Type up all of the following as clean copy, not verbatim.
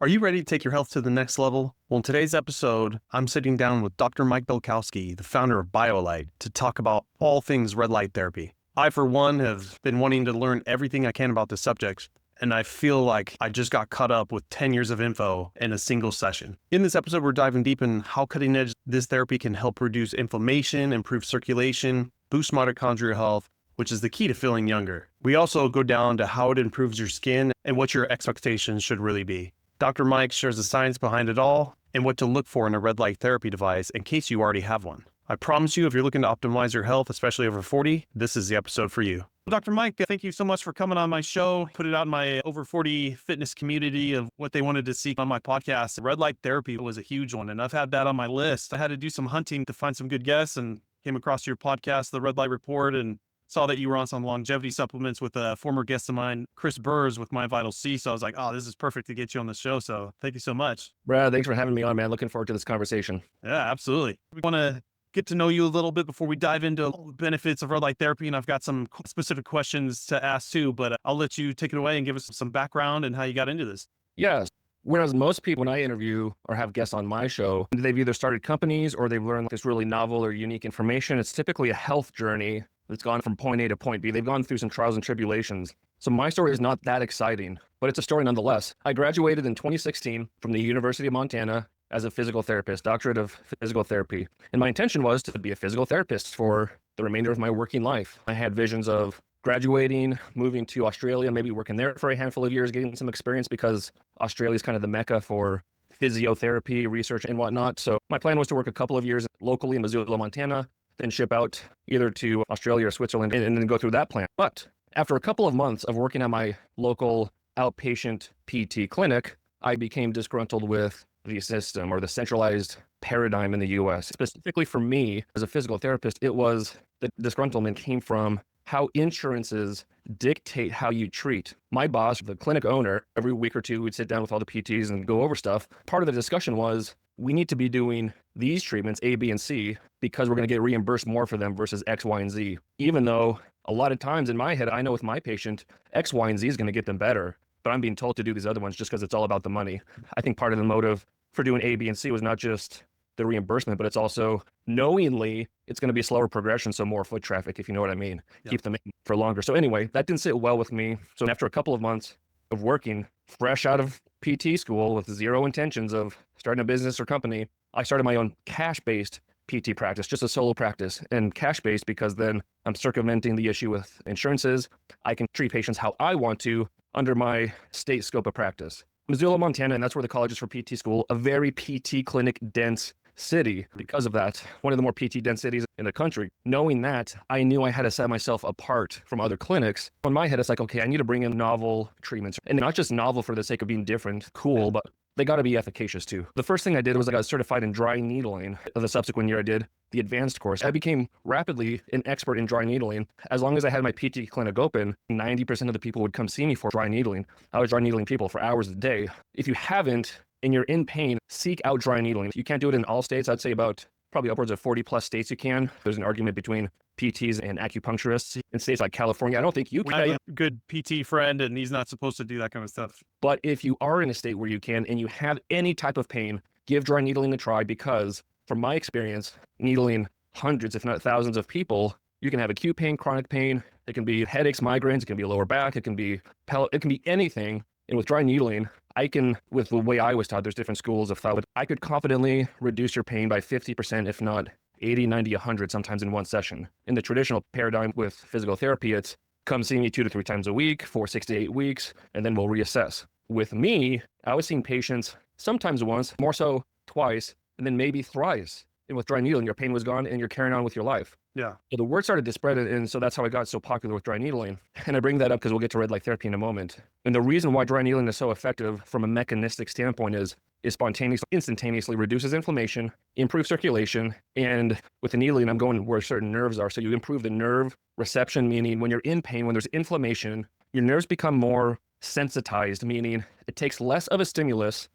Are you ready to take your health to the next level? Well, in today's episode, I'm sitting down with Dr. Mike Belkowski, the founder of BioLite, to talk about all things red light therapy. I, for one, have been wanting to learn everything I can about this subject, and I feel like I just got caught up with 10 years of info in a single session. In this episode, we're diving deep in how cutting edge this therapy can help reduce inflammation, improve circulation, boost mitochondrial health, which is the key to feeling younger. We also go down to how it improves your skin and what your expectations should really be. Dr. Mike shares the science behind it all and what to look for in a red light therapy device in case you already have one. I promise you, if you're looking to optimize your health, especially over 40, this is the episode for you. Dr. Mike, thank you so much for coming on my show. Put it out in my over 40 fitness community of what they wanted to see on my podcast. Red light therapy was a huge one, and I've had that on my list. I had to do some hunting to find some good guests and came across your podcast, The Red Light Report, and saw that you were on some longevity supplements with a former guest of mine, Chris Burrs, with My Vital C. So I was like, oh, this is perfect to get you on the show. So thank you so much. Brad, thanks for having me on, man. Looking forward to this conversation. Yeah, absolutely. We want to get to know you a little bit before we dive into all the benefits of red light therapy. And I've got some specific questions to ask too, but I'll let you take it away and give us some background and how you got into this. Yes. Whereas most people, when I interview or have guests on my show, they've either started companies or they've learned this really novel or unique information. It's typically a health journey that's gone from point A to point B. They've gone through some trials and tribulations. So my story is not that exciting, but it's a story nonetheless. I graduated in 2016 from the University of Montana as a physical therapist, doctorate of physical therapy. And my intention was to be a physical therapist for the remainder of my working life. I had visions of graduating, moving to Australia, maybe working there for a handful of years, getting some experience because Australia is kind of the mecca for physiotherapy, research and whatnot. So my plan was to work a couple of years locally in Missoula, Montana, then ship out either to Australia or Switzerland and then go through that plan. But after a couple of months of working at my local outpatient PT clinic, I became disgruntled with the system or the centralized paradigm in the US. Specifically for me as a physical therapist, it was the disgruntlement came from how insurances dictate how you treat. My boss, the clinic owner, every week or two, we'd sit down with all the PTs and go over stuff. Part of the discussion was, we need to be doing these treatments, A, B, and C, because we're going to get reimbursed more for them versus X, Y, and Z. Even though a lot of times in my head, I know with my patient, X, Y, and Z is going to get them better, but I'm being told to do these other ones just because it's all about the money. I think part of the motive for doing A, B, and C was not just the reimbursement, but it's also knowingly it's going to be a slower progression, so more foot traffic, if you know what I mean. Yeah. Keep them in for longer. So anyway, that didn't sit well with me. So after a couple of months of working fresh out of PT school with zero intentions of starting a business or company, I started my own cash-based PT practice, just a solo practice, and cash-based because then I'm circumventing the issue with insurances. I can treat patients how I want to under my state scope of practice. Missoula, Montana, and that's where the college is for PT school, a very PT clinic dense city. Because of that, one of the more PT dense cities in the country. Knowing that, I knew I had to set myself apart from other clinics. In my head, it's like, okay, I need to bring in novel treatments. And not just novel for the sake of being different, cool, but they got to be efficacious too. The first thing I did was I got certified in dry needling. The subsequent year I did the advanced course. I became rapidly an expert in dry needling. As long as I had my PT clinic open, 90% of the people would come see me for dry needling. I was dry needling people for hours a day. If you haven't, and you're in pain, seek out dry needling. You can't do it in all states. I'd say about probably upwards of 40 plus states you can. There's an argument between PTs and acupuncturists in states like California. I don't think you can. I have a good PT friend and he's not supposed to do that kind of stuff. But if you are in a state where you can and you have any type of pain, give dry needling a try because from my experience, needling hundreds, if not thousands of people, you can have acute pain, chronic pain. It can be headaches, migraines. It can be lower back. It can be it can be anything. And with dry needling, I can, with the way I was taught, there's different schools of thought, but I could confidently reduce your pain by 50%, if not 80, 90, 100, sometimes in one session. In the traditional paradigm with physical therapy, it's come see me 2 to 3 times a week for 6 to 8 weeks, and then we'll reassess. With me, I was seeing patients sometimes once, more so twice, and then maybe thrice. And with dry needling, your pain was gone and you're carrying on with your life. Yeah. So the word started to spread, and so that's how I got so popular with dry needling. And I bring that up because we'll get to red light therapy in a moment. And the reason why dry needling is so effective from a mechanistic standpoint is spontaneously, instantaneously reduces inflammation, improves circulation, and with the needling, I'm going where certain nerves are. So you improve the nerve reception, meaning when you're in pain, when there's inflammation, your nerves become more sensitized, meaning it takes less of a stimulus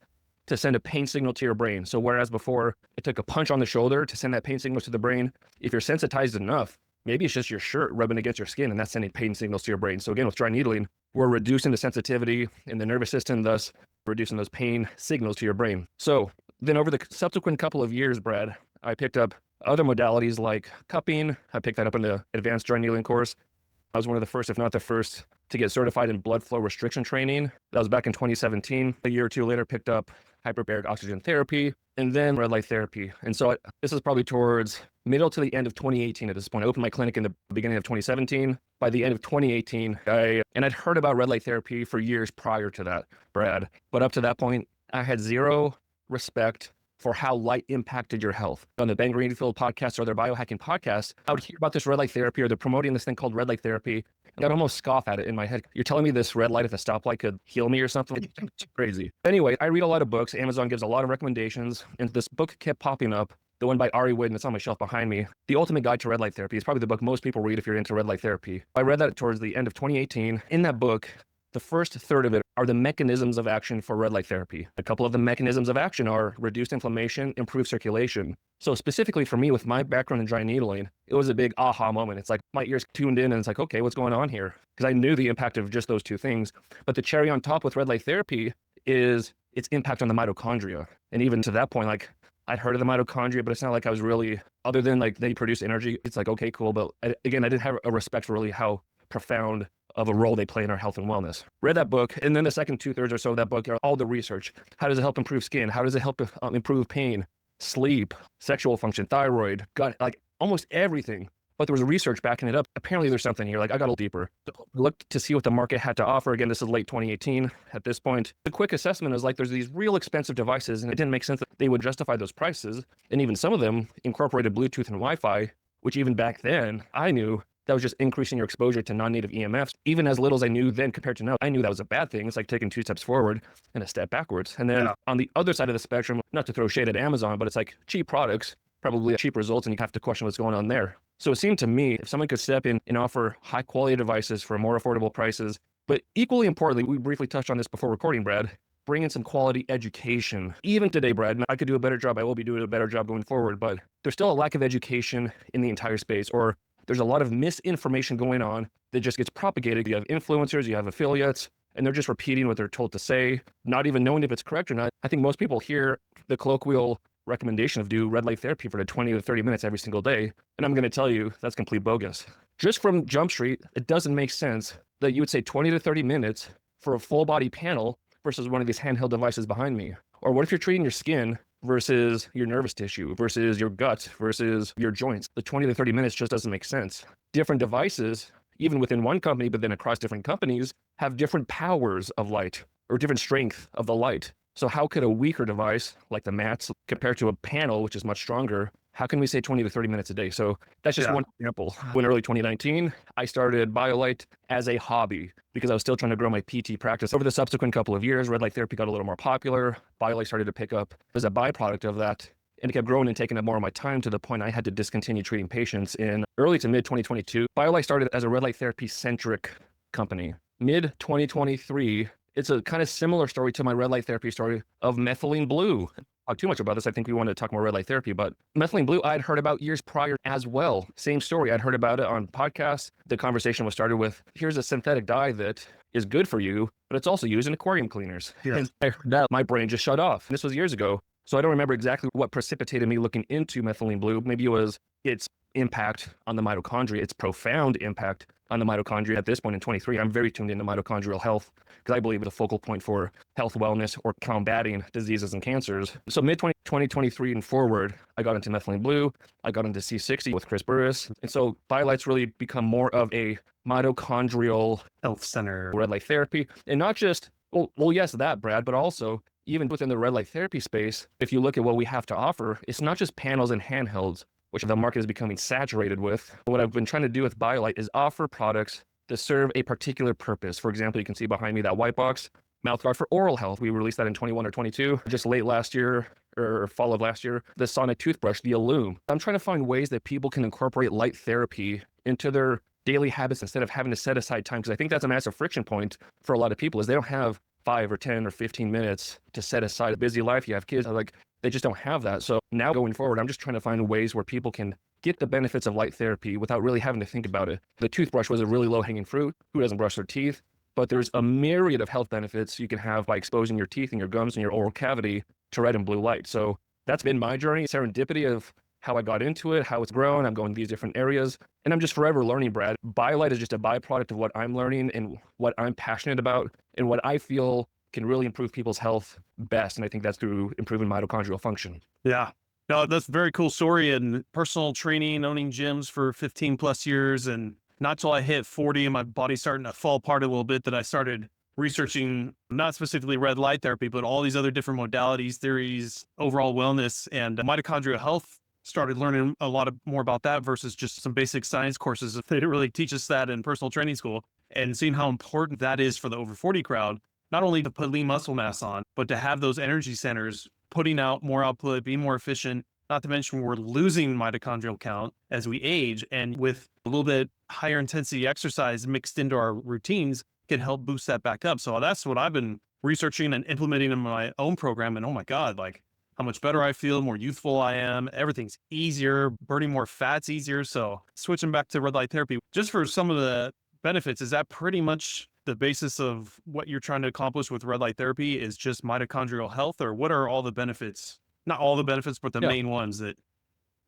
to send a pain signal to your brain. So whereas before it took a punch on the shoulder to send that pain signal to the brain, if you're sensitized enough, maybe it's just your shirt rubbing against your skin and that's sending pain signals to your brain. So again, with dry needling, we're reducing the sensitivity in the nervous system, thus reducing those pain signals to your brain. So then over the subsequent couple of years, Brad, I picked up other modalities like cupping. I picked that up in the advanced dry needling course. I was one of the first, if not the first, to get certified in blood flow restriction training. That was back in 2017. A year or two later, picked up hyperbaric oxygen therapy and then red light therapy. And so this is probably towards middle to the end of 2018 at this point. I opened my clinic in the beginning of 2017. By the end of 2018, I'd heard about red light therapy for years prior to that, Brad. But up to that point, I had zero respect for how light impacted your health. On the Ben Greenfield podcast or their biohacking podcast, I would hear about this red light therapy, or they're promoting this thing called red light therapy. And I'd almost scoff at it in my head. You're telling me this red light at the stoplight could heal me or something? It's crazy. Anyway, I read a lot of books. Amazon gives a lot of recommendations. And this book kept popping up. The one by Ari Wood, and it's on my shelf behind me. The Ultimate Guide to Red Light Therapy is probably the book most people read if you're into red light therapy. I read that towards the end of 2018. In that book, the first third of it are the mechanisms of action for red light therapy. A couple of the mechanisms of action are reduced inflammation, improved circulation. So specifically for me, with my background in dry needling, it was a big aha moment. It's like my ears tuned in and it's like, okay, what's going on here? Because I knew the impact of just those two things. But the cherry on top with red light therapy is its impact on the mitochondria. And even to that point, like I'd heard of the mitochondria, but it's not like I was really, other than like they produce energy, it's like, okay, cool. But I didn't have a respect for really how profound of a role they play in our health and wellness. Read that book, and then the second 2/3 or so of that book are all the research. How does it help improve skin? How does it help improve pain, sleep, sexual function, thyroid, gut, like almost everything. But there was research backing it up. Apparently there's something here. Like I got a little deeper. Looked to see what the market had to offer. Again, this is late 2018 at this point. The quick assessment is like there's these real expensive devices, and it didn't make sense that they would justify those prices. And even some of them incorporated Bluetooth and Wi-Fi, which even back then I knew that was just increasing your exposure to non-native EMFs. Even as little as I knew then compared to now, I knew that was a bad thing. It's like taking 2 steps forward and a step backwards. And then on the other side of the spectrum, not to throw shade at Amazon, but it's like cheap products, probably cheap results, and you have to question what's going on there. So it seemed to me, if someone could step in and offer high quality devices for more affordable prices, but equally importantly, we briefly touched on this before recording, Brad, bring in some quality education. Even today, Brad, I could do a better job. I will be doing a better job going forward, but there's still a lack of education in the entire space, or there's a lot of misinformation going on that just gets propagated. You have influencers, you have affiliates, and they're just repeating what they're told to say, not even knowing if it's correct or not. I think most people hear the colloquial recommendation of do red light therapy for the 20 to 30 minutes every single day. And I'm going to tell you that's complete bogus. Just from Jump Street, it doesn't make sense that you would say 20 to 30 minutes for a full body panel versus one of these handheld devices behind me. Or what if you're treating your skin versus your nervous tissue versus your gut versus your joints? The 20 to 30 minutes just doesn't make sense. Different devices, even within one company, but then across different companies, have different powers of light or different strength of the light. So how could a weaker device like the mats compare to a panel, which is much stronger? How can we say 20 to 30 minutes a day? So that's just one example. In early 2019, I started BioLite as a hobby because I was still trying to grow my PT practice. Over the subsequent couple of years, red light therapy got a little more popular. BioLite started to pick up as a byproduct of that. And it kept growing and taking up more of my time to the point I had to discontinue treating patients in early to mid 2022. BioLite started as a red light therapy centric company. Mid 2023, it's a kind of similar story to my red light therapy story of methylene blue. Talk too much about this. I think we want to talk more red light therapy, but methylene blue I'd heard about years prior as well. Same story. I'd heard about it on podcasts. The conversation was started with, here's a synthetic dye that is good for you, but it's also used in aquarium cleaners. Yes. And I heard that, my brain just shut off. This was years ago. So I don't remember exactly what precipitated me looking into methylene blue. Maybe it was its impact on the mitochondria, its profound impact on the mitochondria. At this point in 23, I'm very tuned into mitochondrial health because I believe it's a focal point for health, wellness, or combating diseases and cancers. So mid 2023 and forward, I got into methylene blue. I got into C60 with Chris Burris. And so BioLite's really become more of a mitochondrial health center red light therapy. And not just, well, yes, that, Brad, but also even within the red light therapy space, if you look at what we have to offer, it's not just panels and handhelds, which the market is becoming saturated with. What I've been trying to do with BioLite is offer products that serve a particular purpose. For example, you can see behind me that white box, mouthguard for oral health. We released that in 21 or 22, just late last year or fall of last year. The sonic toothbrush, the Illume. I'm trying to find ways that people can incorporate light therapy into their daily habits instead of having to set aside time. Because I think that's a massive friction point for a lot of people is they don't have 5 or 10 or 15 minutes to set aside. A busy life, you have kids, like they just don't have that. So now going forward, I'm just trying to find ways where people can get the benefits of light therapy without really having to think about it. The toothbrush was a really low hanging fruit. Who doesn't brush their teeth? but there's a myriad of health benefits you can have by exposing your teeth and your gums and your oral cavity to red and blue light. So that's been my journey, serendipity of how I got into it, how it's grown. I'm going these different areas, and I'm just forever learning, Brad. BioLite is just a byproduct of what I'm learning and what I'm passionate about and what I feel can really improve people's health best. And I think that's through improving mitochondrial function. Yeah. No, that's a very cool story. And personal training, owning gyms for 15 plus years. And not till I hit 40 and my body's starting to fall apart a little bit that I started researching not specifically red light therapy, but all these other different modalities, theories, overall wellness, and mitochondrial health. Started learning a lot more about that versus just some basic science courses. They didn't really teach us that in personal training school, and seeing how important that is for the over 40 crowd, not only to put lean muscle mass on, but to have those energy centers putting out more output, being more efficient, not to mention we're losing mitochondrial count as we age, and with a little bit higher intensity exercise mixed into our routines can help boost that back up. So that's what I've been researching and implementing in my own program. And oh my God, like how much better I feel, more youthful I am. Everything's easier, burning more fat's easier. So switching back to red light therapy, just for some of the benefits, is that pretty much the basis of what you're trying to accomplish with red light therapy is just mitochondrial health, or what are all the benefits? Not all the benefits, but the main ones that...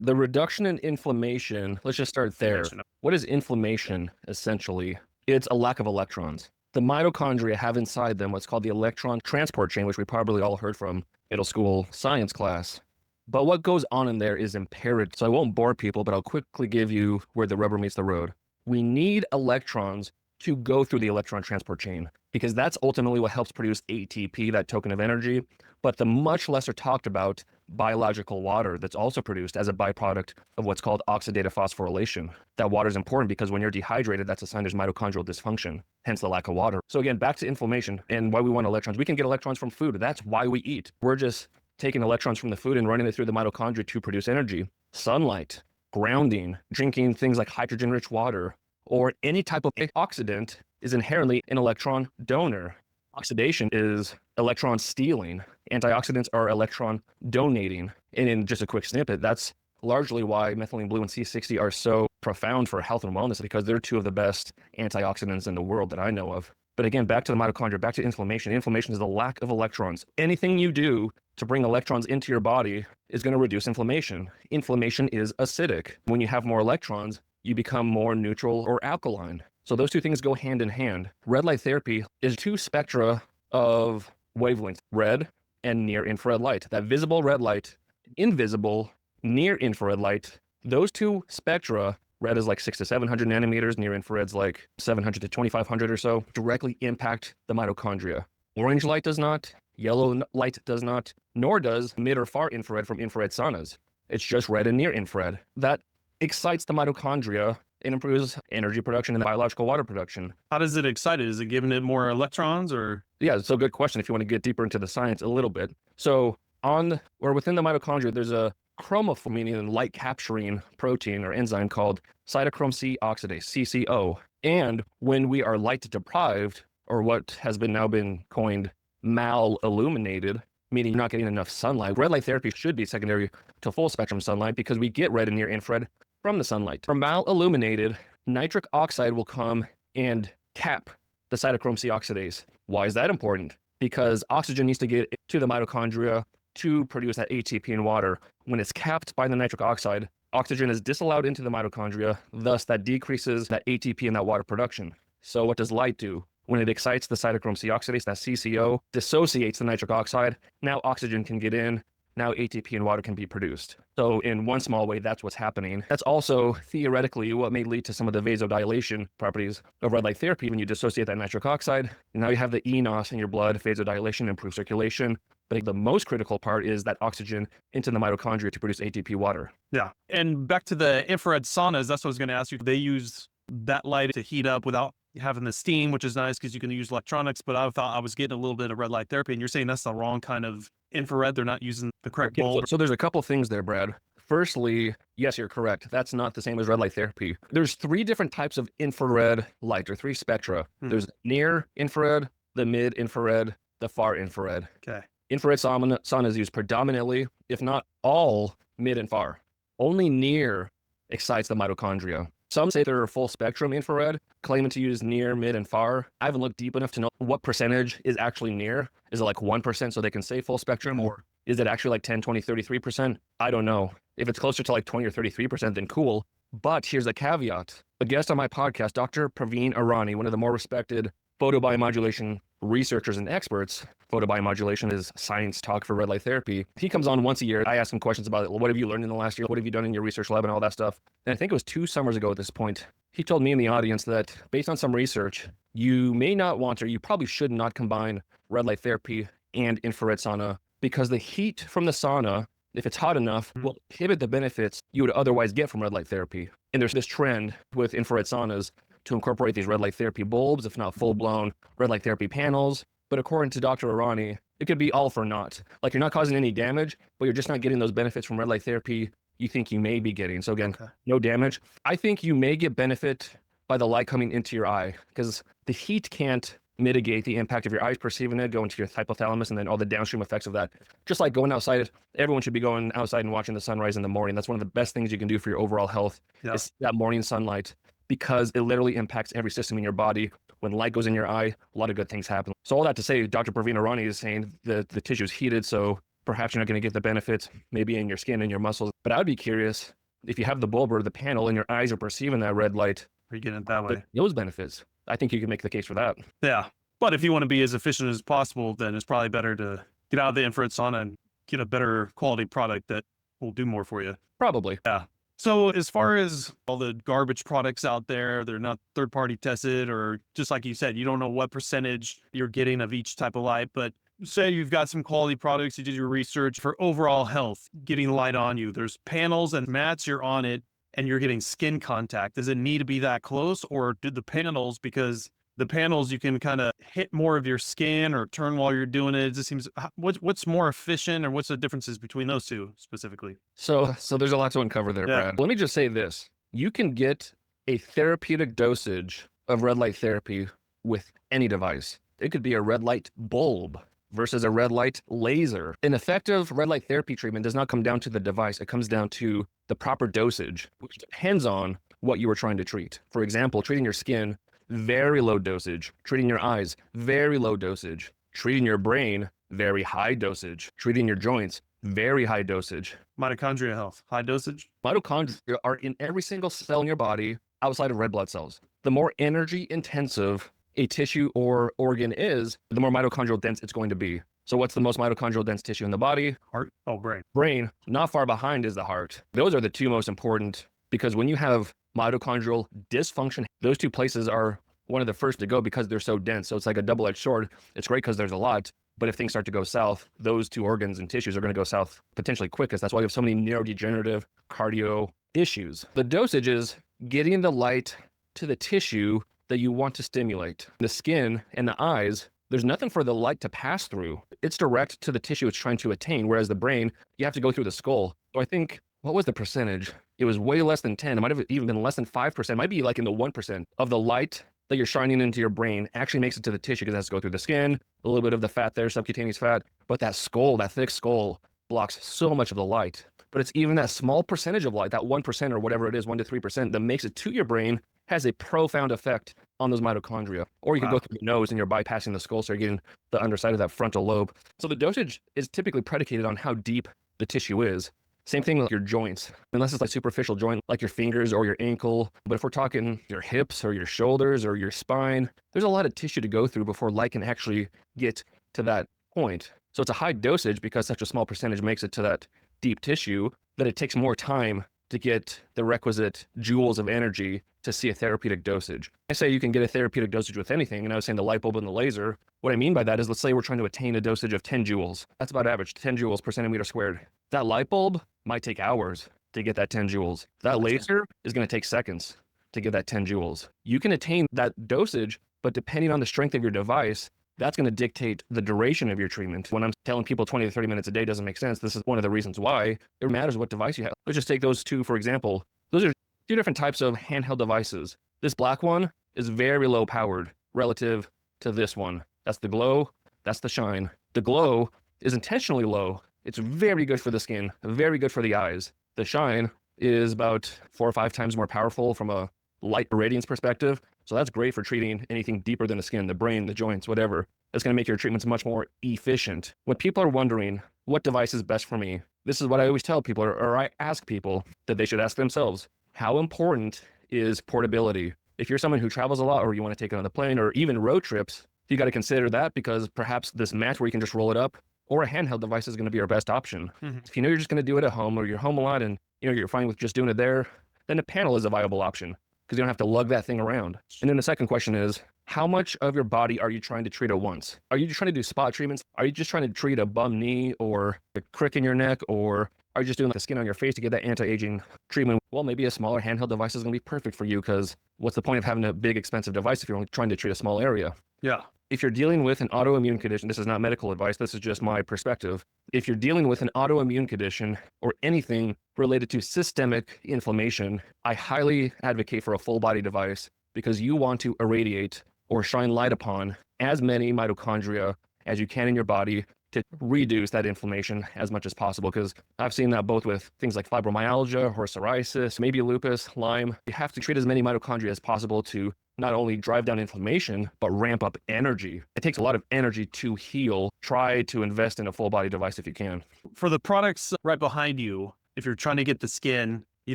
The reduction in inflammation, let's just start there. What is inflammation, essentially? It's a lack of electrons. The mitochondria have inside them what's called the electron transport chain, which we probably all heard from middle school science class. But what goes on in there is imperative. So I won't bore people, but I'll quickly give you where the rubber meets the road. We need electrons to go through the electron transport chain because that's ultimately what helps produce ATP, that token of energy. But the much lesser talked about biological water that's also produced as a byproduct of what's called oxidative phosphorylation. That water is important because when you're dehydrated, that's a sign there's mitochondrial dysfunction, hence the lack of water. So again, back to inflammation and why we want electrons. We can get electrons from food. That's why we eat. We're just taking electrons from the food and running it through the mitochondria to produce energy. Sunlight, grounding, drinking things like hydrogen-rich water, or any type of antioxidant is inherently an electron donor. Oxidation is electron stealing. Antioxidants are electron donating. And in just a quick snippet, that's largely why methylene blue and C60 are so profound for health and wellness, because they're two of the best antioxidants in the world that I know of. But again, back to the mitochondria, back to inflammation. Inflammation is the lack of electrons. Anything you do to bring electrons into your body is going to reduce inflammation. Inflammation is acidic. When you have more electrons, you become more neutral or alkaline. So those two things go hand in hand. Red light therapy is two spectra of wavelengths, red and near infrared light. That visible red light, invisible near infrared light, those two spectra, red is like 600 to 700 nanometers, near infrared's like 700 to 2500 or so, directly impact the mitochondria. Orange light does not, yellow light does not, nor does mid or far infrared from infrared saunas. It's just red and near infrared. That excites the mitochondria and improves energy production and biological water production. How does it excite it? Is it giving it more electrons or? Yeah, so good question if you want to get deeper into the science a little bit. So within the mitochondria, there's a chromophore, meaning light capturing protein or enzyme called cytochrome C oxidase, CCO. And when we are light deprived, or what has now been coined mal-illuminated, meaning you're not getting enough sunlight, red light therapy should be secondary to full spectrum sunlight because we get red and near infrared from the sunlight. For mal-illuminated, nitric oxide will come and cap the cytochrome C oxidase. Why is that important? Because oxygen needs to get to the mitochondria to produce that ATP in water. When it's capped by the nitric oxide, oxygen is disallowed into the mitochondria, thus that decreases that ATP in that water production. So what does light do? When it excites the cytochrome C oxidase, that CCO, dissociates the nitric oxide, now oxygen can get in, now ATP and water can be produced. So in one small way, that's what's happening. That's also theoretically what may lead to some of the vasodilation properties of red light therapy. When you dissociate that nitric oxide, now you have the eNOS in your blood, vasodilation, improved circulation. But the most critical part is that oxygen into the mitochondria to produce ATP water. Yeah. And back to the infrared saunas, that's what I was going to ask you. They use that light to heat up without having the steam, which is nice because you can use electronics, but I thought I was getting a little bit of red light therapy, and you're saying that's the wrong kind of infrared. They're not using the correct bulb. So there's a couple things there, Brad. Firstly, yes, you're correct. That's not the same as red light therapy. There's three different types of infrared light, or three spectra. There's near infrared, the mid infrared, the far infrared. Okay. Infrared sauna is used predominantly, if not all, mid and far. Only near excites the mitochondria. Some say they're full spectrum infrared, claiming to use near, mid, and far. I haven't looked deep enough to know what percentage is actually near. Is it like 1% so they can say full spectrum, or is it actually like 10, 20, 33%? I don't know. If it's closer to like 20 or 33%, then cool. But here's a caveat. A guest on my podcast, Dr. Praveen Irani, one of the more respected photobiomodulation researchers and experts. Photobiomodulation is science talk for red light therapy. He comes on once a year. I ask him questions about what have you learned in the last year? What have you done in your research lab and all that stuff? And I think it was 2 summers ago at this point, he told me in the audience that based on some research, you may not want, or you probably should not combine red light therapy and infrared sauna because the heat from the sauna, if it's hot enough, will inhibit the benefits you would otherwise get from red light therapy. And there's this trend with infrared saunas to incorporate these red light therapy bulbs, if not full-blown red light therapy panels. But according to Dr. Irani, it could be all for naught. Like you're not causing any damage, but you're just not getting those benefits from red light therapy you think you may be getting. So again, no damage. I think you may get benefit by the light coming into your eye because the heat can't mitigate the impact of your eyes perceiving it, go into your hypothalamus, and then all the downstream effects of that. Just like going outside, everyone should be going outside and watching the sunrise in the morning. That's one of the best things you can do for your overall health is that morning sunlight because it literally impacts every system in your body. When light goes in your eye, a lot of good things happen. So all that to say, Dr. Praveen Irani is saying that the tissue is heated, so perhaps you're not going to get the benefits maybe in your skin and your muscles. But I would be curious if you have the bulb or the panel and your eyes are perceiving that red light. Are you getting it that way? Those benefits. I think you can make the case for that. Yeah. But if you want to be as efficient as possible, then it's probably better to get out of the infrared sauna and get a better quality product that will do more for you. Probably. Yeah. So as far as all the garbage products out there, they're not third-party tested, or just like you said, you don't know what percentage you're getting of each type of light, but say you've got some quality products, you did your research for overall health, getting light on you. There's panels and mats, you're on it, and you're getting skin contact. Does it need to be that close, or do the panels, because the panels you can kind of hit more of your skin or turn while you're doing it? It just seems, what's more efficient, or what's the differences between those two specifically? So there's a lot to uncover there, Brad. Let me just say this. You can get a therapeutic dosage of red light therapy with any device. It could be a red light bulb versus a red light laser. An effective red light therapy treatment does not come down to the device. It comes down to the proper dosage, which depends on what you were trying to treat. For example, treating your skin, very low dosage. Treating your eyes, very low dosage. Treating your brain, very high dosage. Treating your joints, very high dosage. Mitochondria health, high dosage? Mitochondria are in every single cell in your body outside of red blood cells. The more energy intensive a tissue or organ is, the more mitochondrial dense it's going to be. So what's the most mitochondrial dense tissue in the body? Heart? Oh, brain. Brain. Not far behind is the heart. Those are the 2 most important because when you have mitochondrial dysfunction, those 2 places are one of the first to go because they're so dense. So it's like a double-edged sword. It's great because there's a lot, but if things start to go south, those 2 organs and tissues are going to go south potentially quickest. That's why we have so many neurodegenerative cardio issues. The dosage is getting the light to the tissue that you want to stimulate. The skin and the eyes, there's nothing for the light to pass through. It's direct to the tissue it's trying to attain, whereas the brain, you have to go through the skull. So I think, what was the percentage? It was way less than 10. It might have even been less than 5%. It might be like in the 1% of the light that you're shining into your brain actually makes it to the tissue because it has to go through the skin, a little bit of the fat there, subcutaneous fat. But that skull, that thick skull, blocks so much of the light. But it's even that small percentage of light, that 1% or whatever it is, 1 to 3%, that makes it to your brain, has a profound effect on those mitochondria. Or you can go through your nose and you're bypassing the skull, so you're getting the underside of that frontal lobe. So the dosage is typically predicated on how deep the tissue is. Same thing with your joints, unless it's like superficial joint, like your fingers or your ankle. But if we're talking your hips or your shoulders or your spine, there's a lot of tissue to go through before light can actually get to that point. So it's a high dosage because such a small percentage makes it to that deep tissue that it takes more time to get the requisite joules of energy to see a therapeutic dosage. I say you can get a therapeutic dosage with anything, and I was saying the light bulb and the laser. What I mean by that is, let's say we're trying to attain a dosage of 10 joules. That's about average, 10 joules per centimeter squared. That light bulb might take hours to get that 10 joules. That laser is going to take seconds to get that 10 joules. You can attain that dosage, but depending on the strength of your device, that's going to dictate the duration of your treatment. When I'm telling people 20 to 30 minutes a day doesn't make sense, this is one of the reasons why it matters what device you have. Let's just take those 2, for example. Those are 2 different types of handheld devices. This black one is very low powered relative to this one. That's the glow, that's the shine. The glow is intentionally low. It's very good for the skin, very good for the eyes. The shine is about 4 or 5 times more powerful from a light radiance perspective. So that's great for treating anything deeper than the skin, the brain, the joints, whatever. It's going to make your treatments much more efficient. When people are wondering what device is best for me, this is what I always tell people, or I ask people that they should ask themselves. How important is portability? If you're someone who travels a lot, or you want to take it on the plane, or even road trips, you got to consider that, because perhaps this mat where you can just roll it up, or a handheld device is going to be your best option. If you know you're just going to do it at home, or you're home a lot and you're fine with just doing it there, then a panel is a viable option, because you don't have to lug that thing around. And then the second question is, how much of your body are you trying to treat at once? Are you just trying to do spot treatments? Are you just trying to treat a bum knee or a crick in your neck? Or are you just doing the skin on your face to get that anti-aging treatment? Well, maybe a smaller handheld device is going to be perfect for you, because what's the point of having a big expensive device if you're only trying to treat a small area? Yeah. If you're dealing with an autoimmune condition, this is not medical advice, this is just my perspective. If you're dealing with an autoimmune condition or anything related to systemic inflammation, I highly advocate for a full body device, because you want to irradiate or shine light upon as many mitochondria as you can in your body to reduce that inflammation as much as possible. Because I've seen that both with things like fibromyalgia or psoriasis, maybe lupus, Lyme. You have to treat as many mitochondria as possible to not only drive down inflammation, but ramp up energy. It takes a lot of energy to heal. Try to invest in a full body device if you can. For the products right behind you, if you're trying to get the skin, you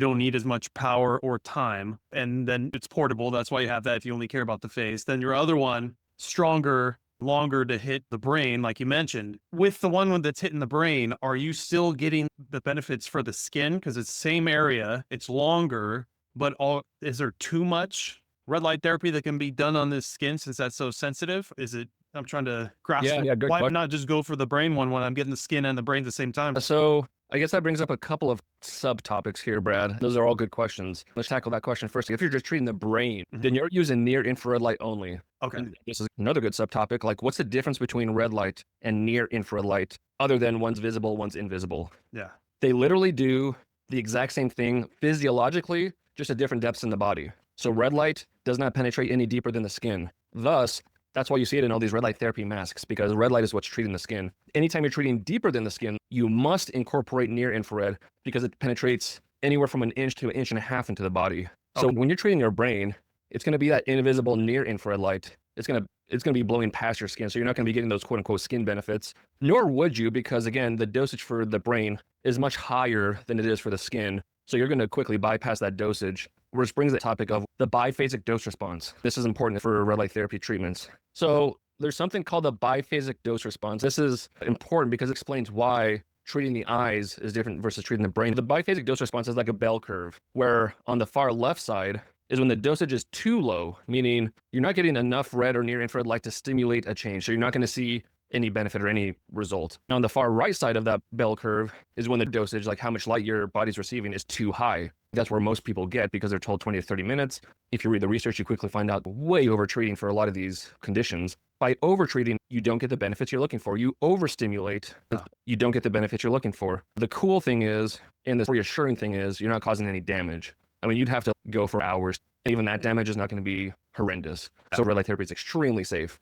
don't need as much power or time, and then it's portable. That's why you have that if you only care about the face. Then your other one, stronger, longer to hit the brain, like you mentioned. With the one that's hitting the brain, are you still getting the benefits for the skin? Because it's the same area, it's longer, but is there too much red light therapy that can be done on this skin since that's so sensitive? I'm trying to grasp it. Good Why question. not just go for the brain one when I'm getting the skin and the brain at the same time? So I guess that brings up a couple of subtopics here, Brad. Those are all good questions. Let's tackle that question first. If you're just treating the brain, then you're using near infrared light only. Okay. And this is another good subtopic. Like, what's the difference between red light and near infrared light, other than one's visible, one's invisible? Yeah. They literally do the exact same thing physiologically, just at different depths in the body. So red light does not penetrate any deeper than the skin. Thus, that's why you see it in all these red light therapy masks, because red light is what's treating the skin. Anytime you're treating deeper than the skin, you must incorporate near infrared, because it penetrates anywhere from 1 inch to 1.5 inches into the body. So when you're treating your brain, it's going to be that invisible near infrared light. It's going to be blowing past your skin. So you're not going to be getting those quote unquote skin benefits, nor would you, because again, the dosage for the brain is much higher than it is for the skin. So you're going to quickly bypass that dosage, which brings the topic of the biphasic dose response. This is important for red light therapy treatments. So there's something called the biphasic dose response. This is important because it explains why treating the eyes is different versus treating the brain. The biphasic dose response is like a bell curve, where on the far left side is when the dosage is too low, meaning you're not getting enough red or near infrared light to stimulate a change. So you're not going to see any benefit or any result. Now, on the far right side of that bell curve is when the dosage, like how much light your body's receiving, is too high. That's where most people get, because they're told 20 to 30 minutes. If you read the research, you quickly find out way over-treating for a lot of these conditions. By over-treating, you don't get the benefits you're looking for. You overstimulate, you don't get the benefits you're looking for. The cool thing is, and the reassuring thing is, you're not causing any damage. I mean, you'd have to go for hours. Even that damage is not going to be horrendous. So red light therapy is extremely safe.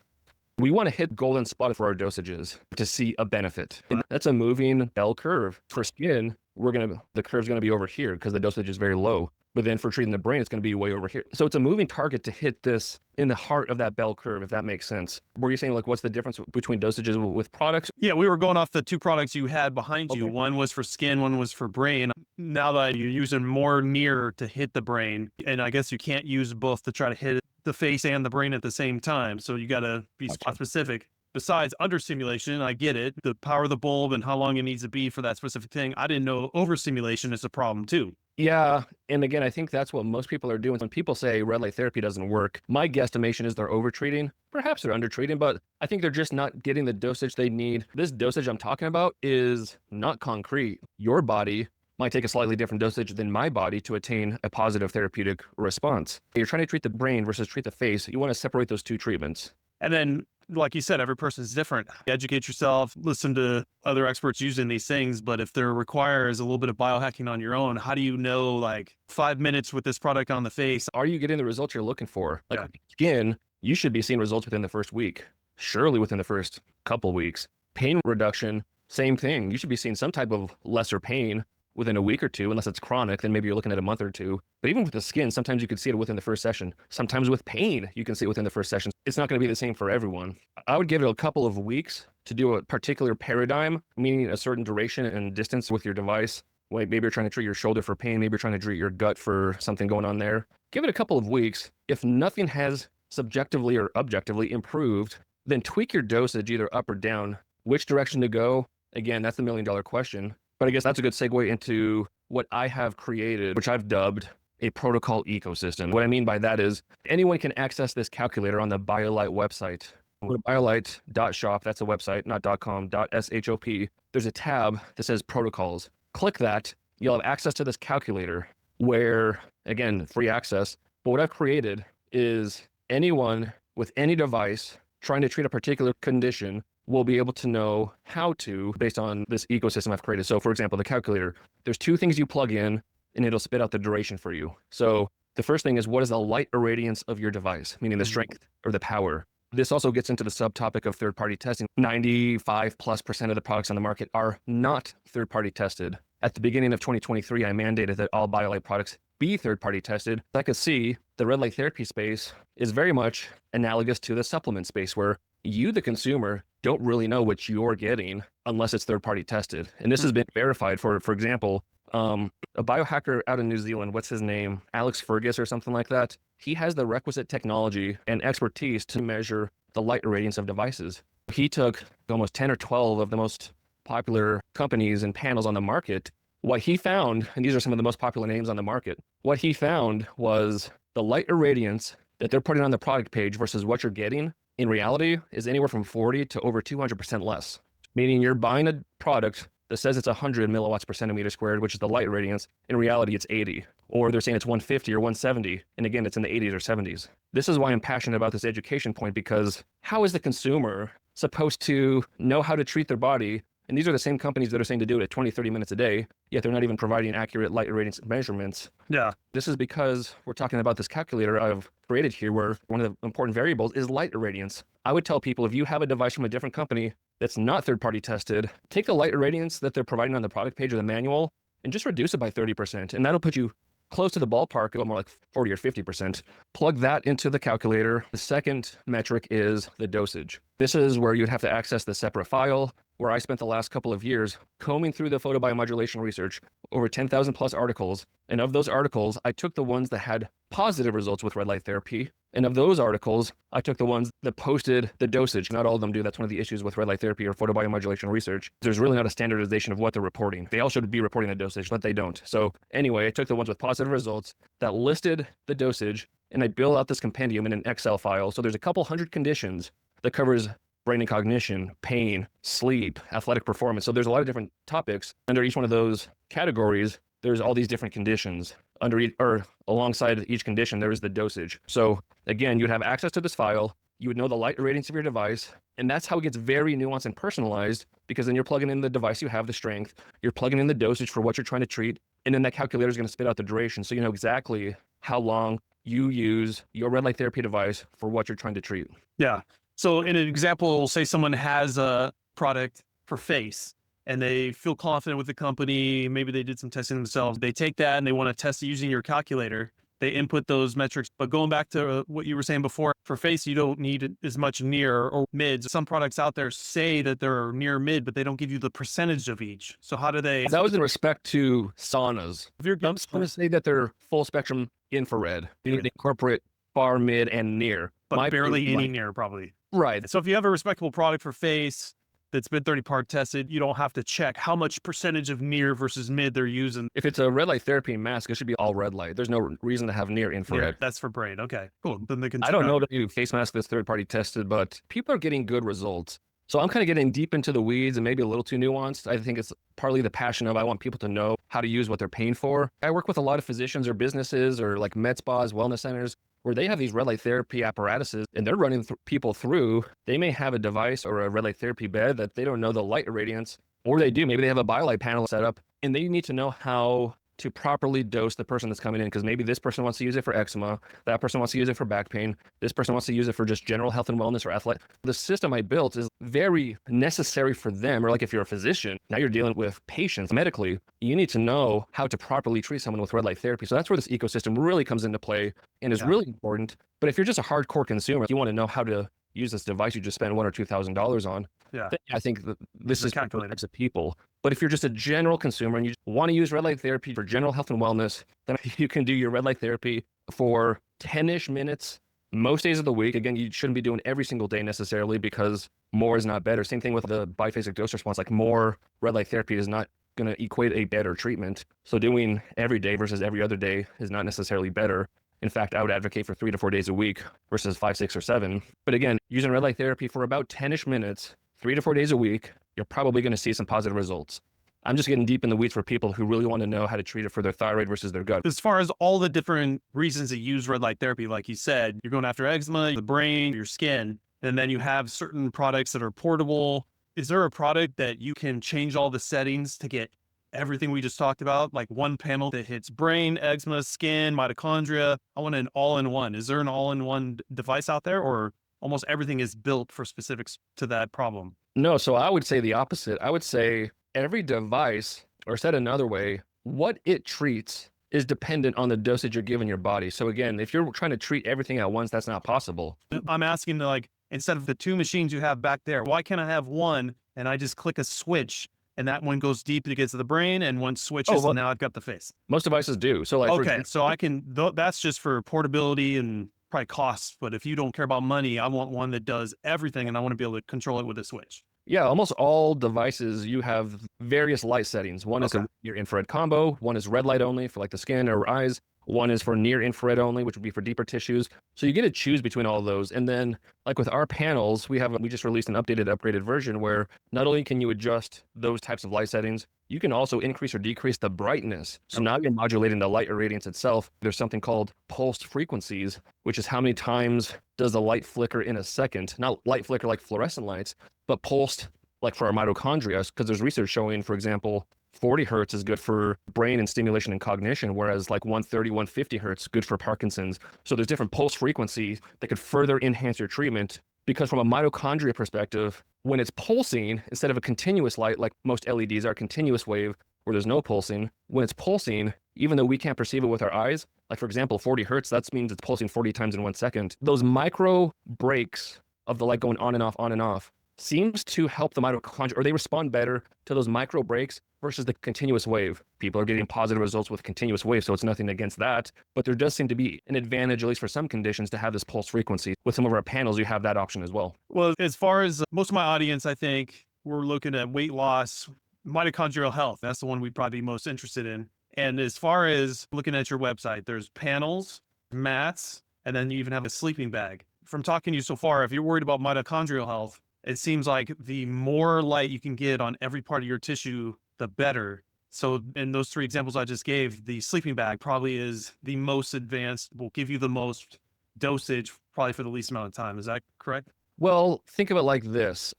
We want to hit golden spot for our dosages to see a benefit. And that's a moving bell curve. For skin, the curve's going to be over here because the dosage is very low. But then for treating the brain, it's going to be way over here. So it's a moving target to hit this in the heart of that bell curve, if that makes sense. Were you saying, like, what's the difference between dosages with products? Yeah, we were going off the two products you had behind you. One was for skin, one was for brain. Now that you're using more near to hit the brain, and I guess you can't use both to try to hit the face and the brain at the same time. So you got to be spot specific. Besides understimulation, I get it, the power of the bulb and how long it needs to be for that specific thing. I didn't know overstimulation is a problem too. Yeah. And again, I think that's what most people are doing. When people say red light therapy doesn't work, my guesstimation is they're overtreating. Perhaps they're undertreating, but I think they're just not getting the dosage they need. This dosage I'm talking about is not concrete. Your body might take a slightly different dosage than my body to attain a positive therapeutic response. You're trying to treat the brain versus treat the face. You want to separate those two treatments. And then, like you said, every person is different. Educate yourself, listen to other experts using these things. But if there requires a little bit of biohacking on your own, how do you know, like, 5 minutes with this product on the face? Are you getting the results you're looking for? Like skin, you should be seeing results within the first week, surely within the first couple weeks. Pain reduction, same thing. You should be seeing some type of lesser pain within a week or two. Unless it's chronic, then maybe you're looking at a month or two. But even with the skin, sometimes you can see it within the first session. Sometimes with pain, you can see it within the first session. It's not going to be the same for everyone. I would give it a couple of weeks to do a particular paradigm, meaning a certain duration and distance with your device. Like maybe you're trying to treat your shoulder for pain, maybe you're trying to treat your gut for something going on there. Give it a couple of weeks. If nothing has subjectively or objectively improved, then tweak your dosage either up or down. Which direction to go? Again, that's the $1,000,000 question. But I guess that's a good segue into what I have created, which I've dubbed a protocol ecosystem. What I mean by that is anyone can access this calculator on the BioLite website. Go to biolite.shop, that's a website, not .com, .shop. There's a tab that says protocols. Click that, you'll have access to this calculator where, again, free access. But what I've created is anyone with any device trying to treat a particular condition will be able to know how to based on this ecosystem I've created. So for example, the calculator, there's two things you plug in and it'll spit out the duration for you. So the first thing is what is the light irradiance of your device, meaning the strength or the power. This also gets into the subtopic of third-party testing. 95+% of the products on the market are not third-party tested. At the beginning of 2023, I mandated that all BioLite products be third-party tested. I could see the red light therapy space is very much analogous to the supplement space where you, the consumer, don't really know what you're getting unless it's third-party tested. And this has been verified for example, a biohacker out in New Zealand, what's his name? Alex Fergus or something like that. He has the requisite technology and expertise to measure the light irradiance of devices. He took almost 10 or 12 of the most popular companies and panels on the market. What he found, and these are some of the most popular names on the market, what he found was the light irradiance that they're putting on the product page versus what you're getting in reality is anywhere from 40 to over 200% less. Meaning you're buying a product that says it's 100 milliwatts per centimeter squared, which is the light irradiance. In reality, it's 80. Or they're saying it's 150 or 170. And again, it's in the 80s or 70s. This is why I'm passionate about this education point, because how is the consumer supposed to know how to treat their body? And these are the same companies that are saying to do it at 20, 30 minutes a day, yet they're not even providing accurate light irradiance measurements. Yeah. This is because we're talking about this calculator I've created here where one of the important variables is light irradiance. I would tell people if you have a device from a different company that's not third-party tested, take the light irradiance that they're providing on the product page or the manual and just reduce it by 30%. And that'll put you close to the ballpark, more like 40 or 50%. Plug that into the calculator. The second metric is the dosage. This is where you'd have to access the separate file, where I spent the last couple of years combing through the photobiomodulation research, over 10,000 plus articles. And of those articles, I took the ones that had positive results with red light therapy. And of those articles, I took the ones that posted the dosage. Not all of them do. That's one of the issues with red light therapy or photobiomodulation research. There's really not a standardization of what they're reporting. They all should be reporting the dosage, but they don't. So anyway, I took the ones with positive results that listed the dosage, and I built out this compendium in an Excel file. So there's a couple hundred conditions that covers brain and cognition, pain, sleep, athletic performance. So there's a lot of different topics. Under each one of those categories, there's all these different conditions. Under each, or alongside each condition, there is the dosage. So again, you'd have access to this file. You would know the light irradiance of your device. And that's how it gets very nuanced and personalized, because then you're plugging in the device, you have the strength, you're plugging in the dosage for what you're trying to treat. And then that calculator is going to spit out the duration. So you know exactly how long you use your red light therapy device for what you're trying to treat. Yeah. So in an example, say someone has a product for face and they feel confident with the company. Maybe they did some testing themselves. They take that and they want to test it using your calculator. They input those metrics. But going back to what you were saying before, for face, you don't need as much near or mids. Some products out there say that they're near mid, but they don't give you the percentage of each. So how do they? That was in respect to saunas. If you're I'm just going to say that they're full spectrum infrared. You need to incorporate far, mid, and near. But barely any near, probably. Right. So if you have a respectable product for face that's been 30-part tested, you don't have to check how much percentage of near versus mid they're using. If it's a red light therapy mask, it should be all red light. There's no reason to have near infrared. Yeah, that's for brain. Okay, cool. Then they can. I don't know that you face mask that's third-party tested, but people are getting good results. So I'm kind of getting deep into the weeds and maybe a little too nuanced. I think it's partly the passion of I want people to know how to use what they're paying for. I work with a lot of physicians or businesses or like med spas, wellness centers, where they have these red light therapy apparatuses and they're running people through. They may have a device or a red light therapy bed that they don't know the light irradiance, or they do. Maybe they have a BioLite panel set up and they need to know how to properly dose the person that's coming in, because maybe this person wants to use it for eczema, that person wants to use it for back pain, this person wants to use it for just general health and wellness or athletic. The system I built is very necessary for them. Or like if you're a physician, now you're dealing with patients medically, you need to know how to properly treat someone with red light therapy. So that's where this ecosystem really comes into play and is really important. But if you're just a hardcore consumer, you want to know how to use this device you just spent $1,000 or $2,000 on. Yeah. I think that this is for calculated. types of people. But if you're just a general consumer and you want to use red light therapy for general health and wellness, then you can do your red light therapy for 10-ish minutes most days of the week. Again, you shouldn't be doing every single day necessarily, because more is not better. Same thing with the biphasic dose response. Like more red light therapy is not going to equate a better treatment. So doing every day versus every other day is not necessarily better. In fact, I would advocate for 3 to 4 days a week versus 5, 6, or 7. But again, using red light therapy for about 10-ish minutes, 3 to 4 days a week, you're probably going to see some positive results. I'm just getting deep in the weeds for people who really want to know how to treat it for their thyroid versus their gut. As far as all the different reasons to use red light therapy, like you said, you're going after eczema, the brain, your skin, and then you have certain products that are portable. Is there a product that you can change all the settings to get everything we just talked about, like one panel that hits brain, eczema, skin, mitochondria? I want an all-in-one. Is there an all-in-one device out there, or almost everything is built for specifics to that problem? No, so I would say the opposite. I would say every device, or said another way, what it treats is dependent on the dosage you're giving your body. So again, if you're trying to treat everything at once, that's not possible. I'm asking, like, instead of the 2 machines you have back there, why can't I have one and I just click a switch and that one goes deep to get to the brain, and one switches, and now I've got the face? Most devices do. So like, okay, so I can, that's just for portability and probably costs. But if you don't care about money, I want one that does everything, and I want to be able to control it with a switch. Yeah, almost all devices, you have various light settings. One is a near infrared combo. One is red light only for like the skin or eyes. One is for near infrared only, which would be for deeper tissues. So you get to choose between all of those. And then like with our panels, we just released an upgraded version where not only can you adjust those types of light settings, you can also increase or decrease the brightness. So now you're modulating the light irradiance itself. There's something called pulsed frequencies, which is how many times does the light flicker in a second. Not light flicker like fluorescent lights, but pulsed like for our mitochondria, because there's research showing, for example, 40 hertz is good for brain and stimulation and cognition, whereas like 130, 150 hertz, good for Parkinson's. So there's different pulse frequencies that could further enhance your treatment, because from a mitochondria perspective, when it's pulsing, instead of a continuous light, like most LEDs are, continuous wave where there's no pulsing, when it's pulsing, even though we can't perceive it with our eyes, like for example, 40 hertz, that means it's pulsing 40 times in 1 second. Those micro breaks of the light going on and off, seems to help the mitochondria, or they respond better to those micro breaks versus the continuous wave. People are getting positive results with continuous wave, so it's nothing against that. But there does seem to be an advantage, at least for some conditions, to have this pulse frequency. With some of our panels, you have that option as well. Well, as far as most of my audience, I think we're looking at weight loss, mitochondrial health. That's the one we'd probably be most interested in. And as far as looking at your website, there's panels, mats, and then you even have a sleeping bag. From talking to you so far, if you're worried about mitochondrial health, it seems like the more light you can get on every part of your tissue, the better. So in those 3 examples I just gave, the sleeping bag probably is the most advanced, will give you the most dosage probably for the least amount of time. Is that correct? Well, think of it like this.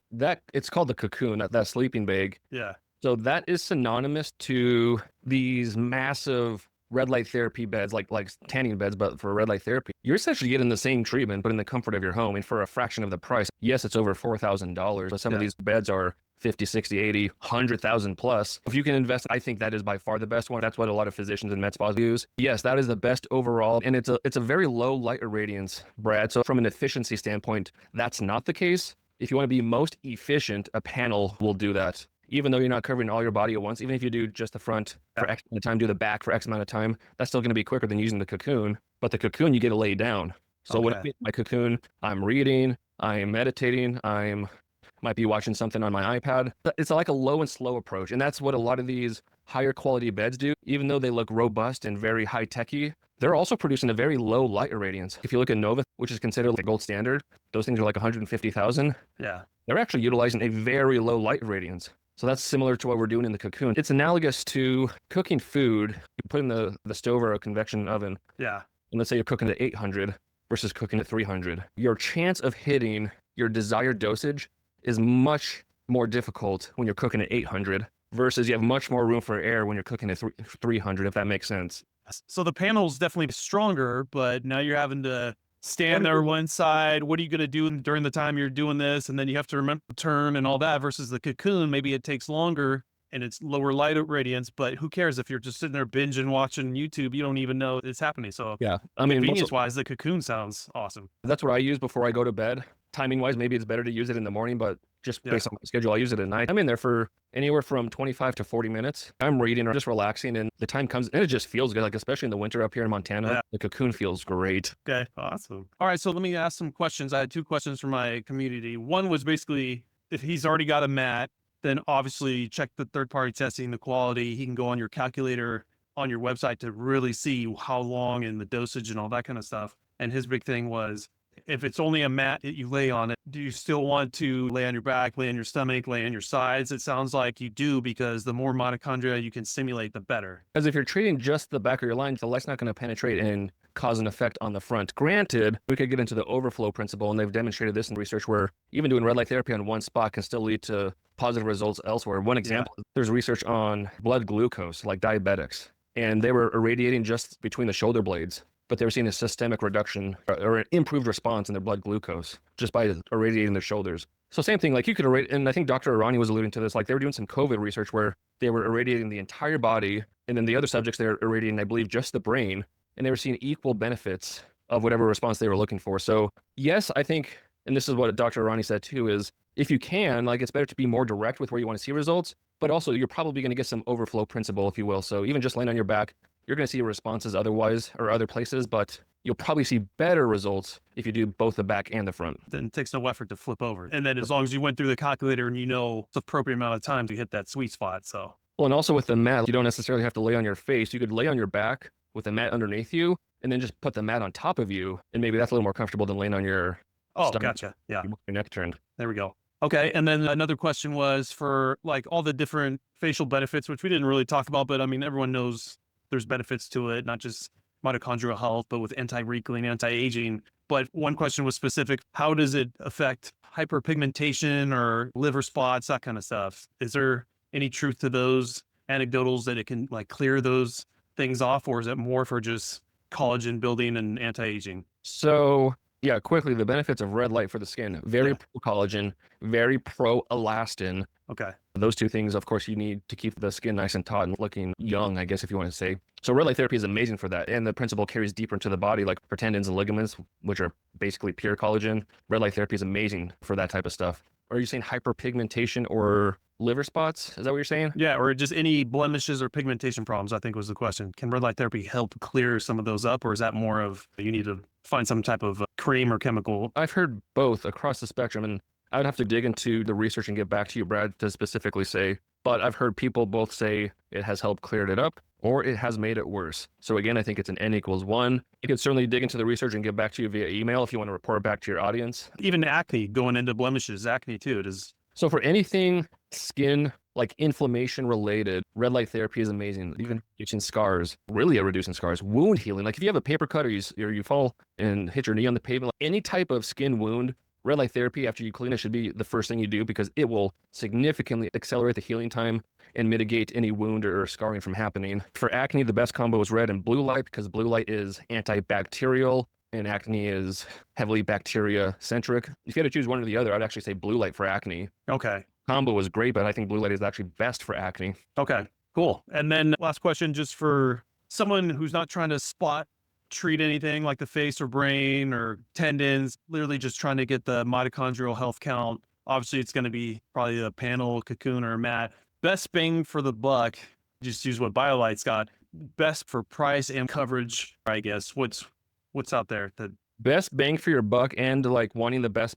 It's called the cocoon, that sleeping bag. Yeah. So that is synonymous to these massive red light therapy beds, like tanning beds, but for red light therapy. You're essentially getting the same treatment, but in the comfort of your home and for a fraction of the price. Yes, it's over $4,000, but some of these beds are 50, 60, 80, 100,000 plus. If you can invest, I think that is by far the best one. That's what a lot of physicians and med spas use. Yes, that is the best overall. And it's a very low light irradiance, Brad. So from an efficiency standpoint, that's not the case. If you want to be most efficient, a panel will do that. Even though you're not covering all your body at once, even if you do just the front for X amount of time, do the back for X amount of time, that's still going to be quicker than using the cocoon. But the cocoon, you get to lay down. So when I'm in my cocoon, I'm reading, I'm meditating, might be watching something on my iPad. It's like a low and slow approach. And that's what a lot of these higher quality beds do. Even though they look robust and very high techy, they're also producing a very low light irradiance. If you look at Nova, which is considered like gold standard, those things are like 150,000. Yeah. They're actually utilizing a very low light irradiance. So that's similar to what we're doing in the cocoon. It's analogous to cooking food. You put in the stove or a convection oven. Yeah. And let's say you're cooking at 800 versus cooking at 300. Your chance of hitting your desired dosage is much more difficult when you're cooking at 800 versus you have much more room for error when you're cooking at 300, if that makes sense. So the panel's definitely stronger, but now you're having to stand there one side. What are you going to do during the time you're doing this? And then you have to remember to turn and all that versus the cocoon. Maybe it takes longer and it's lower light radiance, but who cares if you're just sitting there binging watching YouTube, you don't even know it's happening. So Yeah. I mean, convenience wise, the cocoon sounds awesome. that's what I use before I go to bed. Timing wise, maybe it's better to use it in the morning, but just based on my schedule, I use it at night. I'm in there for anywhere from 25 to 40 minutes. I'm reading or just relaxing, and the time comes and it just feels good. Like, especially in the winter up here in Montana, the cocoon feels great. Okay. Awesome. All right. So let me ask some questions. I had 2 questions from my community. One was basically if he's already got a mat, then obviously check the third-party testing, the quality. He can go on your calculator on your website to really see how long and the dosage and all that kind of stuff. And his big thing was, if it's only a mat that you lay on it, do you still want to lay on your back, lay on your stomach, lay on your sides? It sounds like you do, because the more mitochondria you can stimulate, the better. Because if you're treating just the back of your line, the light's not going to penetrate and cause an effect on the front. Granted, we could get into the overflow principle, and they've demonstrated this in research where even doing red light therapy on one spot can still lead to positive results elsewhere. One example, there's research on blood glucose, like diabetics, and they were irradiating just between the shoulder blades, but they were seeing a systemic reduction or an improved response in their blood glucose just by irradiating their shoulders. So same thing, like you could irradiate, and I think Dr. Irani was alluding to this, like they were doing some COVID research where they were irradiating the entire body, and then the other subjects, they were irradiating, I believe, just the brain, and they were seeing equal benefits of whatever response they were looking for. So yes, I think, and this is what Dr. Irani said too, is if you can, like, it's better to be more direct with where you want to see results, but also you're probably going to get some overflow principle, if you will. So even just laying on your back, you're going to see responses otherwise or other places, but you'll probably see better results if you do both the back and the front. Then it takes no effort to flip over. And then as long as you went through the calculator and you know the appropriate amount of time to hit that sweet spot. So, well, and also with the mat, you don't necessarily have to lay on your face. You could lay on your back with the mat underneath you and then just put the mat on top of you. And maybe that's a little more comfortable than laying on your stomach. Gotcha. Yeah. Your neck turned. There we go. Okay. And then another question was for like all the different facial benefits, which we didn't really talk about, but I mean, everyone knows there's benefits to it, not just mitochondrial health, but with anti-wrinkling, anti-aging. But one question was specific. How does it affect hyperpigmentation or liver spots, that kind of stuff? Is there any truth to those anecdotals that it can like clear those things off, or is it more for just collagen building and anti-aging? So yeah, quickly, the benefits of red light for the skin: very pro-collagen, very pro-elastin. Okay. Those 2 things, of course, you need to keep the skin nice and taut and looking young, I guess, if you want to say. So red light therapy is amazing for that. And the principle carries deeper into the body, like for tendons and ligaments, which are basically pure collagen. Red light therapy is amazing for that type of stuff. Are you saying hyperpigmentation or liver spots? Is that what you're saying? Yeah, or just any blemishes or pigmentation problems, I think was the question. Can red light therapy help clear some of those up, or is that more of you need to find some type of cream or chemical? I've heard both across the spectrum, and I would have to dig into the research and get back to you, Brad, to specifically say, but I've heard people both say it has helped clear it up or it has made it worse. So again, I think it's an N equals 1. You can certainly dig into the research and get back to you via email if you want to report back to your audience. Even acne, going into blemishes, acne too, it is. So for anything skin, like inflammation related, red light therapy is amazing. Even reducing scars, really reducing scars, wound healing. Like if you have a paper cut or you fall and hit your knee on the pavement, like any type of skin wound, red light therapy after you clean it should be the first thing you do, because it will significantly accelerate the healing time and mitigate any wound or scarring from happening. For acne, the best combo is red and blue light, because blue light is antibacterial and acne is heavily bacteria centric. If you had to choose one or the other, I'd actually say blue light for acne. Okay. Combo is great, but I think blue light is actually best for acne. Okay, cool. And then last question, just for someone who's not trying to spot treat anything like the face or brain or tendons, literally just trying to get the mitochondrial health count. Obviously, it's going to be probably a panel, cocoon, or a mat. Best bang for the buck, just use what BioLite's got. Best for price and coverage, I guess. What's out there? The best bang for your buck and like wanting the best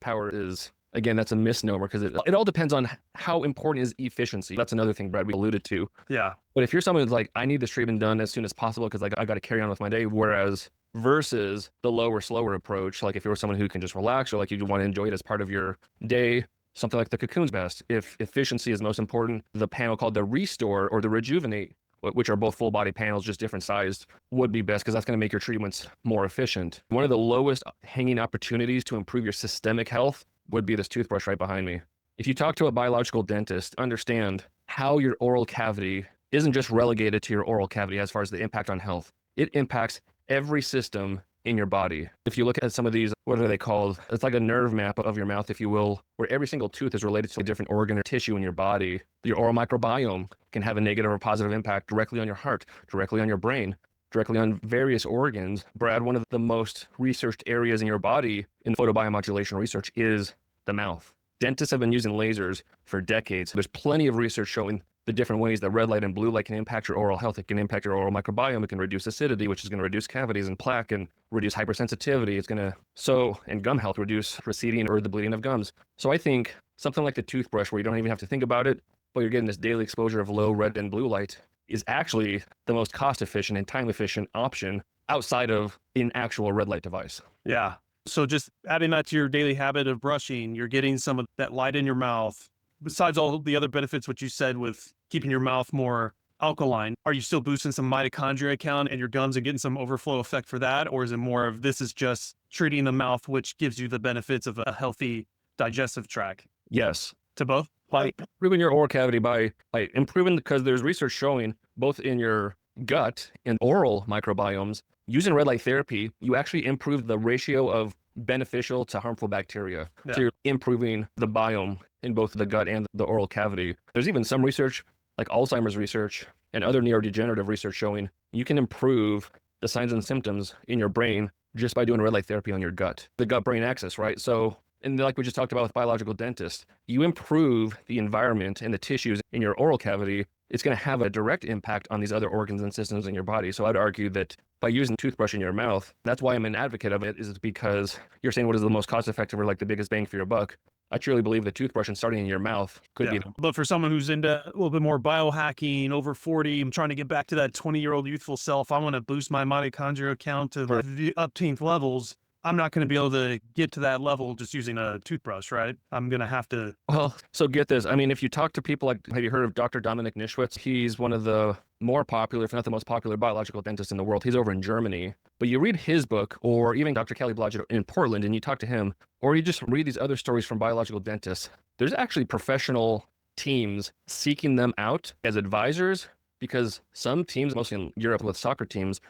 power is, again, that's a misnomer, because it all depends on how important is efficiency. That's another thing, Brad, we alluded to. Yeah. But if you're someone who's like, I need this treatment done as soon as possible because like I got to carry on with my day, whereas versus the lower, slower approach, like if you're someone who can just relax or like you want to enjoy it as part of your day, something like the cocoon's best. If efficiency is most important, the panel called the Restore or the Rejuvenate, which are both full body panels, just different sized, would be best, because that's going to make your treatments more efficient. One of the lowest hanging opportunities to improve your systemic health would be this toothbrush right behind me. If you talk to a biological dentist, understand how your oral cavity isn't just relegated to your oral cavity as far as the impact on health. It impacts every system in your body. If you look at some of these, what are they called? It's like a nerve map of your mouth, if you will, where every single tooth is related to a different organ or tissue in your body. Your oral microbiome can have a negative or positive impact directly on your heart, directly on your brain, directly on various organs. Brad, one of the most researched areas in your body in photobiomodulation research is the mouth. Dentists have been using lasers for decades. There's plenty of research showing the different ways that red light and blue light can impact your oral health. It can impact your oral microbiome. It can reduce acidity, which is going to reduce cavities and plaque and reduce hypersensitivity. It's going to, and gum health, reduce receding or the bleeding of gums. So I think something like the toothbrush, where you don't even have to think about it, but you're getting this daily exposure of low red and blue light, is actually the most cost efficient and time efficient option outside of an actual red light device. Yeah. So just adding that to your daily habit of brushing, you're getting some of that light in your mouth. Besides all the other benefits, what you said with keeping your mouth more alkaline, are you still boosting some mitochondria count in your gums and getting some overflow effect for that? Or is it more of this is just treating the mouth, which gives you the benefits of a healthy digestive tract? Yes. To both? By improving your oral cavity, by improving, because there's research showing both in your gut and oral microbiomes, using red light therapy, you actually improve the ratio of beneficial to harmful bacteria. Yeah. So you're improving the biome in both the gut and the oral cavity. There's even some research, like Alzheimer's research and other neurodegenerative research, showing you can improve the signs and symptoms in your brain just by doing red light therapy on your gut, the gut-brain axis, right? So, and like we just talked about with biological dentists, you improve the environment and the tissues in your oral cavity, it's going to have a direct impact on these other organs and systems in your body. So I'd argue that by using toothbrush in your mouth, that's why I'm an advocate of it, is because you're saying what is the most cost effective or like the biggest bang for your buck. I truly believe the toothbrush and starting in your mouth could be. But for someone who's into a little bit more biohacking, over 40, I'm trying to get back to that 20-year-old youthful self. I want to boost my mitochondria count to the upteenth levels. I'm not going to be able to get to that level just using a toothbrush, right? I'm going to have to. Well, so get this. I mean, if you talk to people like, have you heard of Dr. Dominic Nischwitz? He's one of the more popular, if not the most popular biological dentist in the world. He's over in Germany. But you read his book, or even Dr. Kelly Blodgett in Portland, and you talk to him, or you just read these other stories from biological dentists. There's actually professional teams seeking them out as advisors, because some teams, mostly in Europe with soccer teams,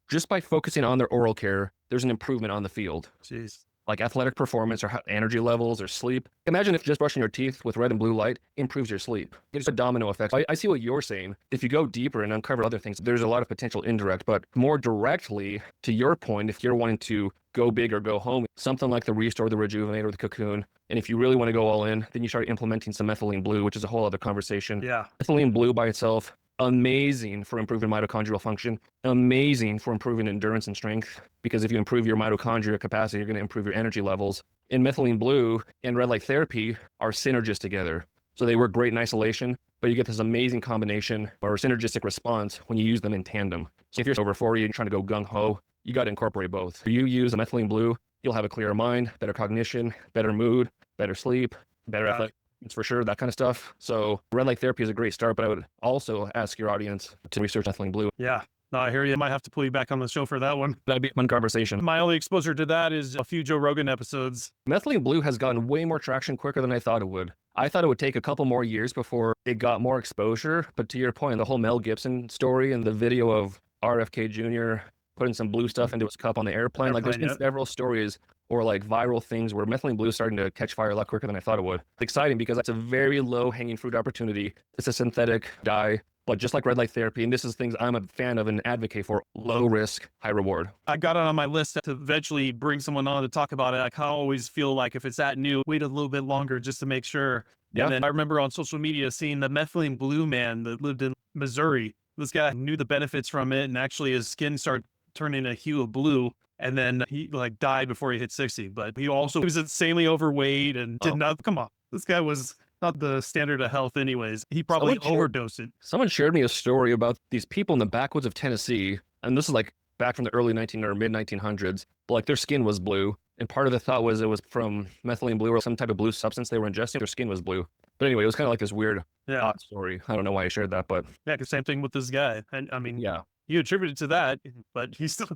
just by focusing on their oral care, there's an improvement on the field. Jeez. Like athletic performance or energy levels or sleep. Imagine if just brushing your teeth with red and blue light improves your sleep. It's a domino effect. I see what you're saying. If you go deeper and uncover other things, there's a lot of potential indirect, but more directly to your point, if you're wanting to go big or go home, something like the Restore, the Rejuvenate, or the Cocoon. And if you really want to go all in, then you start implementing some methylene blue, which is a whole other conversation. Yeah. Methylene blue by itself, amazing for improving mitochondrial function, amazing for improving endurance and strength, because if you improve your mitochondria capacity, you're going to improve your energy levels. And methylene blue and red light therapy are synergist together. So they work great in isolation, but you get this amazing combination or synergistic response when you use them in tandem. So if you're over 40 and trying to go gung-ho, you got to incorporate both. If you use a methylene blue, you'll have a clearer mind, better cognition, better mood, better sleep, better athletic. It's for sure, that kind of stuff. So red light therapy is a great start, but I would also ask your audience to research methylene blue. Yeah. No, I hear you. I might have to pull you back on the show for that one. That'd be a fun conversation. My only exposure to that is a few Joe Rogan episodes. Methylene blue has gotten way more traction quicker than I thought it would. I thought it would take a couple more years before it got more exposure. But to your point, the whole Mel Gibson story and the video of RFK Jr. putting some blue stuff into his cup on the airplane, like there's been several stories or like viral things where methylene blue is starting to catch fire a lot quicker than I thought it would. It's exciting because it's a very low hanging fruit opportunity. It's a synthetic dye, but just like red light therapy, and this is things I'm a fan of and advocate for, low risk, high reward. I got it on my list to eventually bring someone on to talk about it. I kind of always feel like if it's that new, wait a little bit longer just to make sure. Yeah. And then I remember on social media seeing the methylene blue man that lived in Missouri. This guy knew the benefits from it, and actually his skin started turning a hue of blue. And then he like died before he hit 60, but he was insanely overweight and did not, come on, this guy was not the standard of health anyways. He probably overdosed it. Someone shared me a story about these people in the backwoods of Tennessee. And this is like back from the early or mid 1900s, but like their skin was blue. And part of the thought was it was from methylene blue or some type of blue substance they were ingesting. Their skin was blue. But anyway, it was kind of like this weird odd story. I don't know why I shared that, but. Yeah, the same thing with this guy. And I mean, yeah, you attribute it to that, but he's still.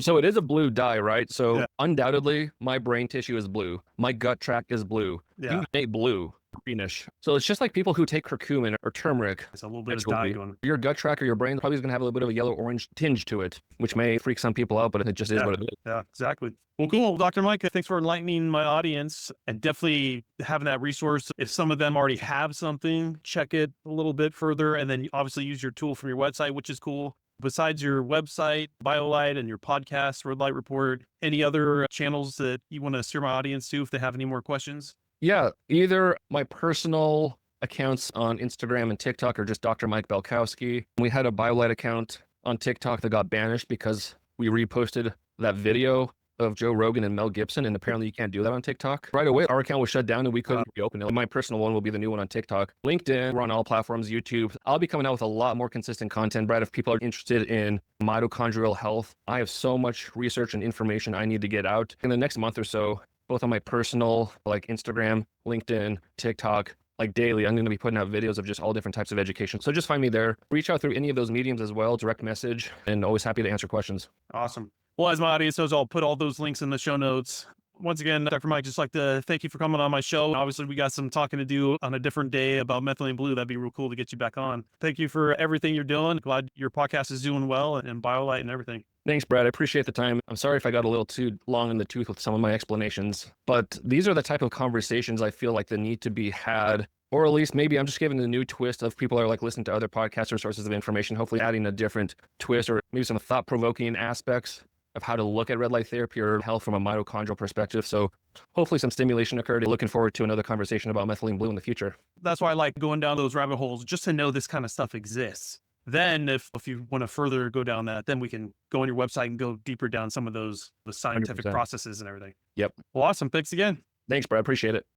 So it is a blue dye, right? So undoubtedly, my brain tissue is blue. My gut tract is blue. You can make blue. greenish. So it's just like people who take curcumin or turmeric. It's a little bit of Absolutely. dye going. Your gut tract or your brain probably is going to have a little bit of a yellow-orange tinge to it, which may freak some people out, but it just is Yeah. what it is. Yeah, exactly. Well, cool. Dr. Mike, thanks for enlightening my audience and definitely having that resource. If some of them already have something, check it a little bit further and then obviously use your tool from your website, which is cool. Besides your website, BioLite, and your podcast, Red Light Report, any other channels that you want to steer my audience to if they have any more questions? Yeah, either my personal accounts on Instagram and TikTok or just Dr. Mike Belkowski. We had a BioLite account on TikTok that got banished because we reposted that video of Joe Rogan and Mel Gibson, and apparently you can't do that on TikTok. Right away, our account was shut down and we couldn't reopen it. My personal one will be the new one on TikTok. LinkedIn, we're on all platforms, YouTube. I'll be coming out with a lot more consistent content, Brad, if people are interested in mitochondrial health. I have so much research and information I need to get out in the next month or so, both on my personal, like Instagram, LinkedIn, TikTok, like daily. I'm going to be putting out videos of just all different types of education. So just find me there. Reach out through any of those mediums as well, direct message, and always happy to answer questions. Awesome. Well, as my audience knows, I'll put all those links in the show notes. Once again, Dr. Mike, just like to thank you for coming on my show. Obviously, we got some talking to do on a different day about methylene blue. That'd be real cool to get you back on. Thank you for everything you're doing. Glad your podcast is doing well and BioLite and everything. Thanks, Brad. I appreciate the time. I'm sorry if I got a little too long in the tooth with some of my explanations, but these are the type of conversations I feel like that need to be had, or at least maybe I'm just giving a new twist of people are like listening to other podcasts or sources of information, hopefully adding a different twist or maybe some thought-provoking aspects of how to look at red light therapy or health from a mitochondrial perspective. So hopefully some stimulation occurred. Looking forward to another conversation about methylene blue in the future. That's why I like going down those rabbit holes, just to know this kind of stuff exists. Then if you want to further go down that, then we can go on your website and go deeper down some of the scientific 100%. processes and everything. Yep. Well, awesome. Thanks again. Thanks, Brad. Appreciate it.